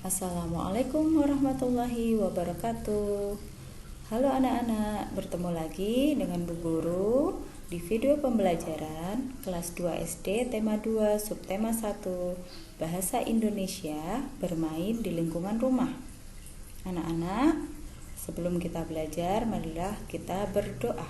Assalamualaikum warahmatullahi wabarakatuh. Halo anak-anak, bertemu lagi dengan Bu Guru di video pembelajaran kelas 2 SD tema 2 subtema 1 Bahasa Indonesia bermain di lingkungan rumah. Anak-anak, sebelum kita belajar, marilah kita berdoa.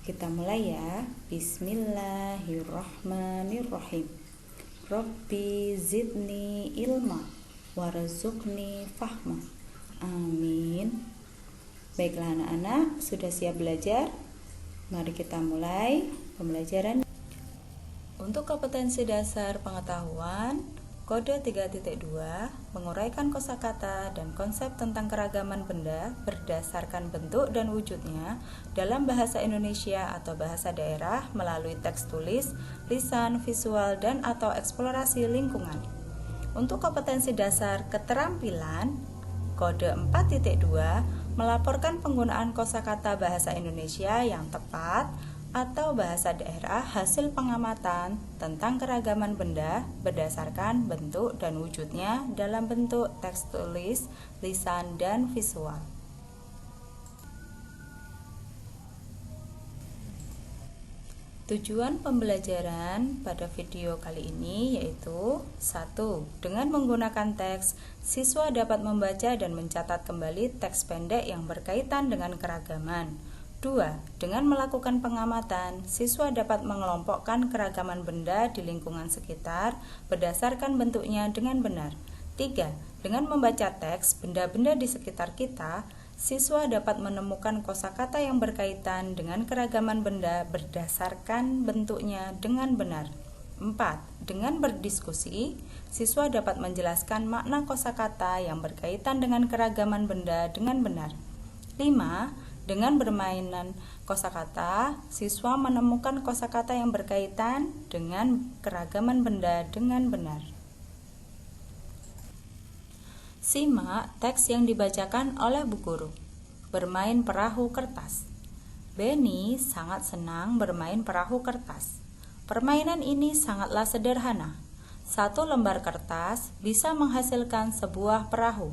Kita mulai ya. Bismillahirrahmanirrahim. Rabbi zidni ilma warzuqni fahma. Amin. Baiklah anak-anak, sudah siap belajar? Mari kita mulai pembelajaran. Untuk kompetensi dasar pengetahuan, kode 3.2 menguraikan kosakata dan konsep tentang keragaman benda berdasarkan bentuk dan wujudnya dalam bahasa Indonesia atau bahasa daerah melalui teks tulis, lisan, visual, dan atau eksplorasi lingkungan. Untuk kompetensi dasar keterampilan, kode 4.2 melaporkan penggunaan kosakata bahasa Indonesia yang tepat atau bahasa daerah hasil pengamatan tentang keragaman benda berdasarkan bentuk dan wujudnya dalam bentuk teks tulis, lisan, dan visual. Tujuan pembelajaran pada video kali ini yaitu 1. Dengan menggunakan teks, siswa dapat membaca dan mencatat kembali teks pendek yang berkaitan dengan keragaman. 2. Dengan melakukan pengamatan, siswa dapat mengelompokkan keragaman benda di lingkungan sekitar berdasarkan bentuknya dengan benar. 3. Dengan membaca teks benda-benda di sekitar kita, siswa dapat menemukan kosakata yang berkaitan dengan keragaman benda berdasarkan bentuknya dengan benar. 4. Dengan berdiskusi, siswa dapat menjelaskan makna kosakata yang berkaitan dengan keragaman benda dengan benar. 5. Dengan bermainan kosakata, siswa menemukan kosakata yang berkaitan dengan keragaman benda dengan benar. Simak teks yang dibacakan oleh Bu Guru. Bermain perahu kertas. Benny sangat senang bermain perahu kertas. Permainan ini sangatlah sederhana. 1 lembar kertas bisa menghasilkan sebuah perahu.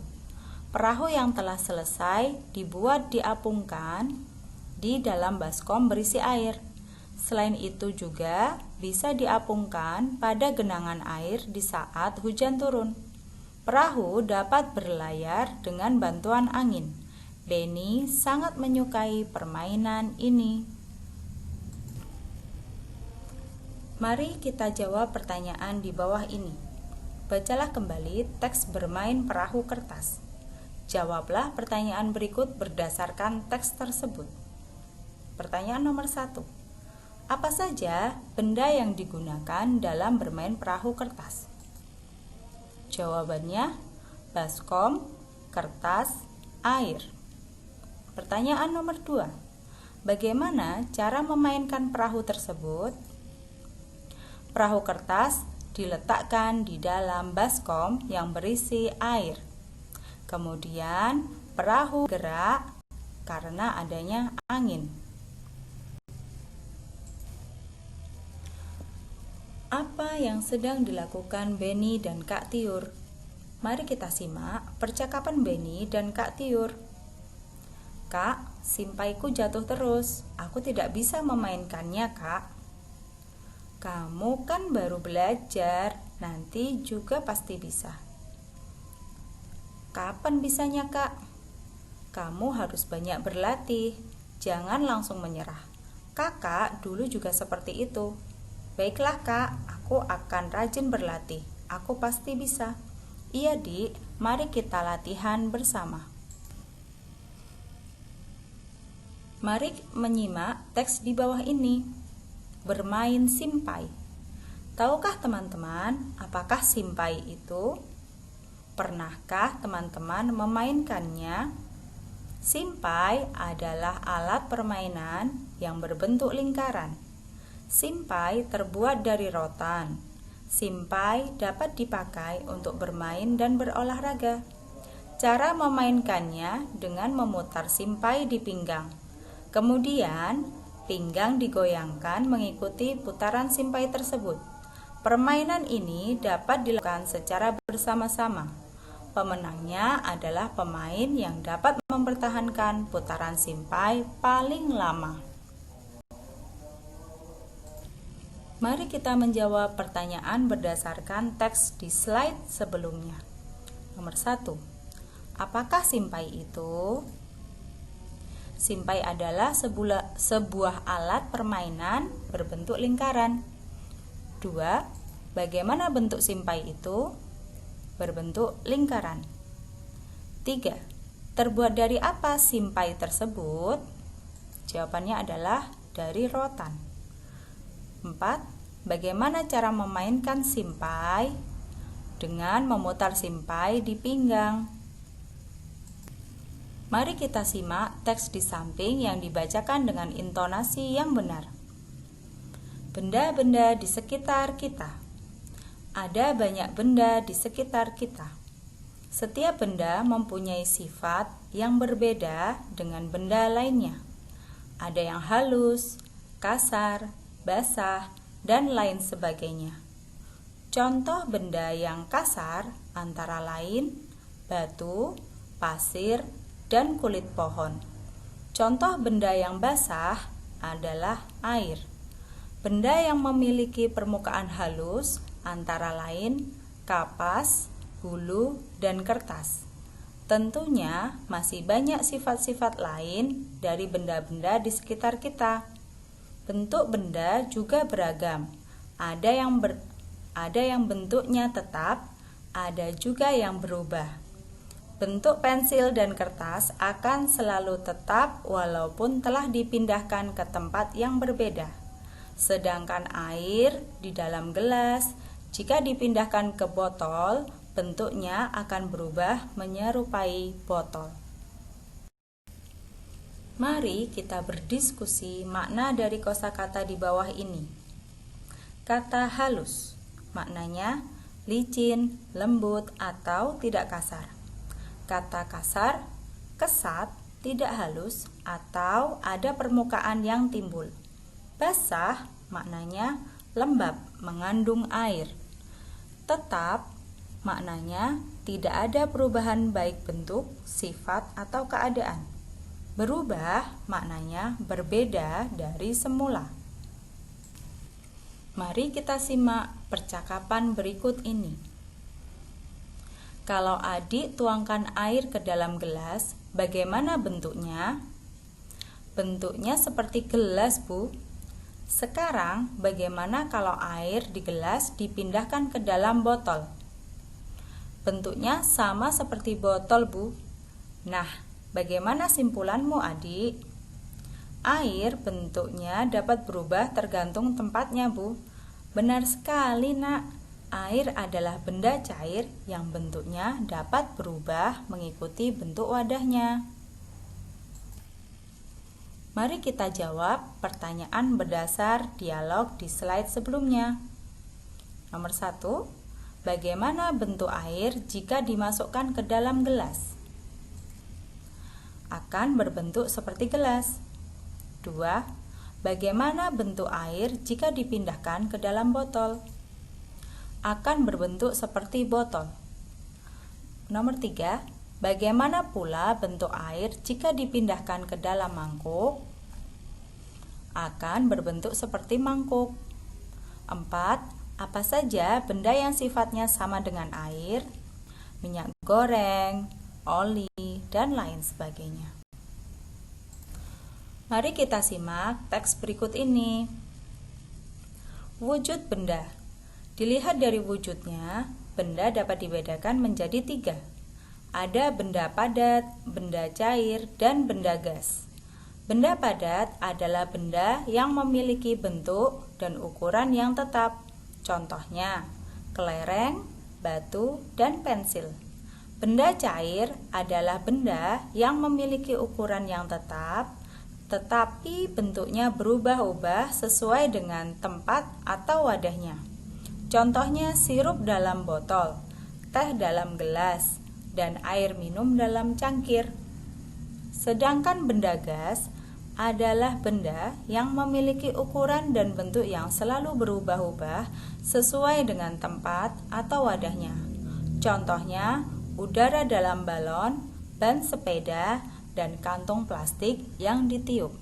Perahu yang telah selesai dibuat diapungkan di dalam baskom berisi air. Selain itu juga bisa diapungkan pada genangan air di saat hujan turun. Perahu dapat berlayar dengan bantuan angin. Benny sangat menyukai permainan ini. Mari kita jawab pertanyaan di bawah ini. Bacalah kembali teks bermain perahu kertas. Jawablah pertanyaan berikut berdasarkan teks tersebut. Pertanyaan nomor 1. Apa saja benda yang digunakan dalam bermain perahu kertas? Jawabannya, baskom, kertas, air. Pertanyaan nomor 2. Bagaimana cara memainkan perahu tersebut? Perahu kertas diletakkan di dalam baskom yang berisi air. Kemudian perahu gerak karena adanya angin. Apa yang sedang dilakukan Benny dan Kak Tiur? Mari kita simak percakapan Benny dan Kak Tiur. Kak, simpaiku jatuh terus. Aku tidak bisa memainkannya, Kak. Kamu kan baru belajar, nanti juga pasti bisa. Kapan bisanya, Kak? Kamu harus banyak berlatih, jangan langsung menyerah. Kakak dulu juga seperti itu. Baiklah, Kak, aku akan rajin berlatih. Aku pasti bisa. Iya, Dik, mari kita latihan bersama. Mari menyimak teks di bawah ini. Bermain simpai. Tahukah teman-teman, apakah simpai itu? Pernahkah teman-teman memainkannya? Simpai adalah alat permainan yang berbentuk lingkaran. Simpai terbuat dari rotan. Simpai dapat dipakai untuk bermain dan berolahraga. Cara memainkannya dengan memutar simpai di pinggang. Kemudian, pinggang digoyangkan mengikuti putaran simpai tersebut. Permainan ini dapat dilakukan secara bersama-sama. pemenangnya adalah pemain yang dapat mempertahankan putaran simpai paling lama. Mari kita menjawab pertanyaan berdasarkan teks di slide sebelumnya. Nomor 1. Apakah simpai itu? Simpai adalah sebuah alat permainan berbentuk lingkaran. 2. Bagaimana bentuk simpai itu? Berbentuk lingkaran. 3. Terbuat dari apa simpai tersebut? Jawabannya adalah dari rotan. 4. Bagaimana cara memainkan simpai? Dengan memutar simpai di pinggang. Mari kita simak teks di samping yang dibacakan dengan intonasi yang benar. Benda-benda di sekitar kita. Ada banyak benda di sekitar kita. Setiap benda mempunyai sifat yang berbeda dengan benda lainnya. Ada yang halus, kasar, basah, dan lain sebagainya. Contoh benda yang kasar antara lain batu, pasir, dan kulit pohon. Contoh benda yang basah adalah air. Benda yang memiliki permukaan halus antara lain kapas, bulu, dan kertas. Tentunya masih banyak sifat-sifat lain dari benda-benda di sekitar kita. Bentuk benda juga beragam. Ada yang bentuknya tetap, ada juga yang berubah. Bentuk pensil dan kertas akan selalu tetap walaupun telah dipindahkan ke tempat yang berbeda. Sedangkan air di dalam gelas, jika dipindahkan ke botol, bentuknya akan berubah menyerupai botol. Mari kita berdiskusi makna dari kosakata di bawah ini. Kata halus, maknanya licin, lembut, atau tidak kasar. Kata kasar, kesat, tidak halus, atau ada permukaan yang timbul. Basah, maknanya lembab, mengandung air. Tetap, maknanya tidak ada perubahan baik bentuk, sifat, atau keadaan. Berubah, maknanya berbeda dari semula. Mari kita simak percakapan berikut ini. Kalau adik tuangkan air ke dalam gelas, bagaimana bentuknya? Bentuknya seperti gelas, Bu. Sekarang, bagaimana kalau air di gelas dipindahkan ke dalam botol? Bentuknya sama seperti botol, Bu. Nah, bagaimana simpulanmu, adik? Air bentuknya dapat berubah tergantung tempatnya, Bu. Benar sekali, Nak. Air adalah benda cair yang bentuknya dapat berubah mengikuti bentuk wadahnya. Mari kita jawab pertanyaan berdasar dialog di slide sebelumnya. Nomor 1, bagaimana bentuk air jika dimasukkan ke dalam gelas? Akan berbentuk seperti gelas. 2, bagaimana bentuk air jika dipindahkan ke dalam botol? Akan berbentuk seperti botol. Nomor 3, bagaimana pula bentuk air jika dipindahkan ke dalam mangkuk? Akan berbentuk seperti mangkuk. 4, apa saja benda yang sifatnya sama dengan air? Minyak goreng, oli, dan lain sebagainya. Mari kita simak teks berikut ini. Wujud benda. Dilihat dari wujudnya, benda dapat dibedakan menjadi 3. Ada benda padat, benda cair, dan benda gas. Benda padat adalah benda yang memiliki bentuk dan ukuran yang tetap. Contohnya, kelereng, batu, dan pensil. Benda cair adalah benda yang memiliki ukuran yang tetap, tetapi bentuknya berubah-ubah sesuai dengan tempat atau wadahnya. Contohnya sirup dalam botol, teh dalam gelas, dan air minum dalam cangkir. Sedangkan benda gas adalah benda yang memiliki ukuran dan bentuk yang selalu berubah-ubah sesuai dengan tempat atau wadahnya. Contohnya udara dalam balon, ban sepeda, dan kantong plastik yang ditiup.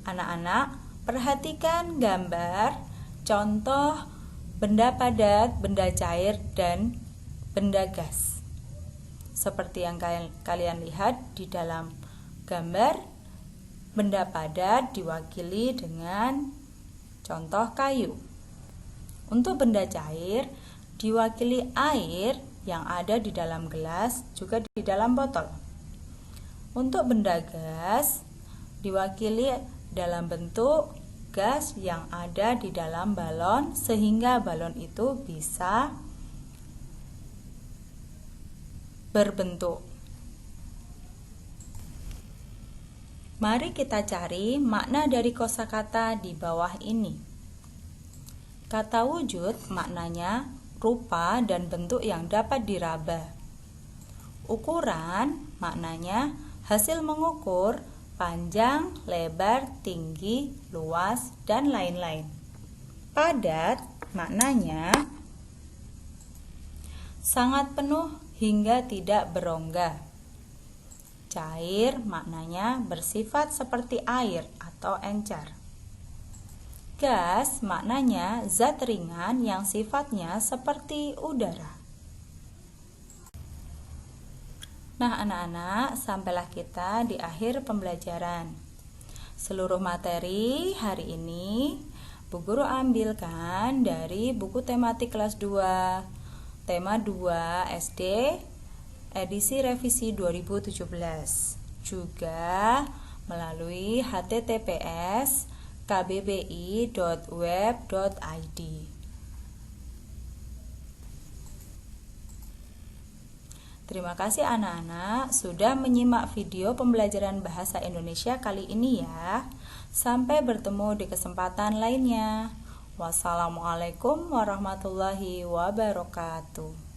Anak-anak, perhatikan gambar contoh benda padat, benda cair, dan benda gas. Seperti yang kalian lihat di dalam gambar, benda padat diwakili dengan contoh kayu. Untuk benda cair diwakili air yang ada di dalam gelas, juga di dalam botol. Untuk benda gas diwakili dalam bentuk gas yang ada di dalam balon, sehingga balon itu bisa berbentuk. Mari kita cari makna dari kosakata di bawah ini. Kata wujud maknanya rupa dan bentuk yang dapat diraba. Ukuran maknanya hasil mengukur panjang, lebar, tinggi, luas, dan lain-lain. Padat maknanya sangat penuh hingga tidak berongga. Cair maknanya bersifat seperti air atau encer. Gas maknanya zat ringan yang sifatnya seperti udara. Nah anak-anak, sampailah kita di akhir pembelajaran. Seluruh materi hari ini Bu Guru ambilkan dari buku tematik kelas 2 Tema 2 SD edisi revisi 2017, juga melalui https kbbi.web.id. Terima kasih anak-anak sudah menyimak video pembelajaran bahasa Indonesia kali ini ya. Sampai bertemu di kesempatan lainnya. Wassalamualaikum warahmatullahi wabarakatuh.